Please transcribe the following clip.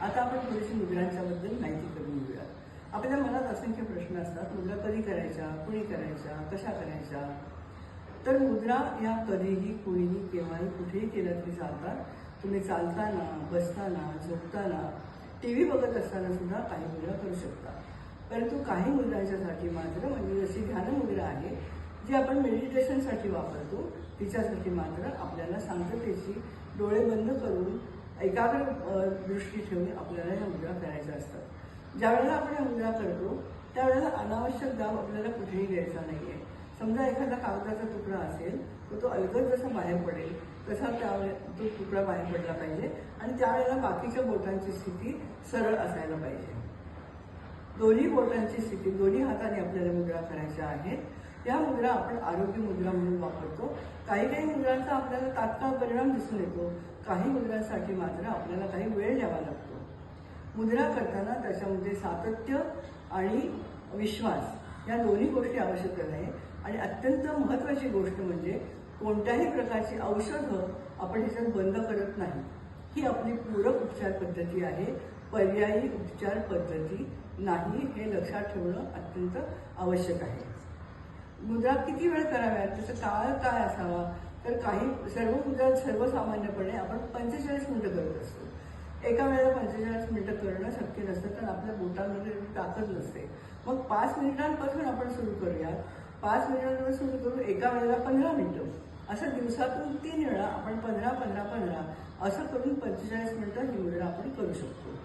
आता आपण थोडीशी मुद्रांच्याबद्दल माहिती करून घेऊया. आपल्या मनात असंख्य प्रश्न असतात. मुद्रा कधी करायच्या, कुणी करायच्या, कशा करायच्या. तर मुद्रा या कधीही, कुणीही, केव्हाही, कुठेही केल्या तरी चालतात. तुम्ही चालताना, बसताना, झोपताना, TV बघत असताना सुद्धा काही मुद्रा करू शकता. परंतु काही मुद्रांच्यासाठी मात्र म्हणजे जशी ध्यान मुद्रा आहे जी आपण मेडिटेशनसाठी वापरतो, तिच्यासाठी मात्र आपल्याला शांततेची डोळे बंद करून एकाग्र दृष्टी ठेवून आपल्याला या मुद्रा करायच्या असतात. ज्या वेळेला आपण या मुद्रा करतो त्यावेळेला अनावश्यक दाब आपल्याला कुठेही द्यायचा नाही आहे. समजा एखादा कागदाचा तुकडा असेल तर तो अलगद जसा बाहेर पडेल तसा तो तुकडा बाहेर पडला पाहिजे आणि त्यावेळेला बाकीच्या बोटांची स्थिती सरळ असायला पाहिजे. दोन्ही बोटांची स्थिती, दोन्ही हाताने आपल्याला मुद्रा करायच्या आहेत. या मुद्रा आपण आरोग्य मुद्रा म्हणून वापरतो. काही काही मुद्रांचा आपल्याला तात्काळ परिणाम दिसून येतो. काही मुद्रांसाठी मात्र आपल्याला काही वेळ द्यावा लागतो. मुद्रा करताना त्याच्यामध्ये सातत्य आणि विश्वास या दोन्ही गोष्टी आवश्यक आहे. आणि अत्यंत महत्त्वाची गोष्ट म्हणजे कोणत्याही प्रकारची औषधं आपण ह्याच्यात बंद करत नाही. ही आपली पूरक उपचार पद्धती आहे, पर्यायी उपचार पद्धती नाही, हे लक्षात ठेवणं अत्यंत आवश्यक आहे. मुद्रा किती वेळ कराव्यात, त्याचा काळ काय असावा, तर काही सर्व मुद्रा सर्वसामान्यपणे आपण 45 मिनिटं करत असतो. एका वेळेला 45 मिनिटं करणं शक्य नसतं कारण आपल्या बोटांमध्ये ताकद नसते. मग 5 मिनिटांपासून आपण सुरू करूया. 5 मिनिटांपासून सुरू करू, एका वेळेला 15 मिनिटं, असं दिवसातून 3 वेळा आपण 15-15-15 असं करून 45 मिनिटं ही मुद्रा आपण करू शकतो.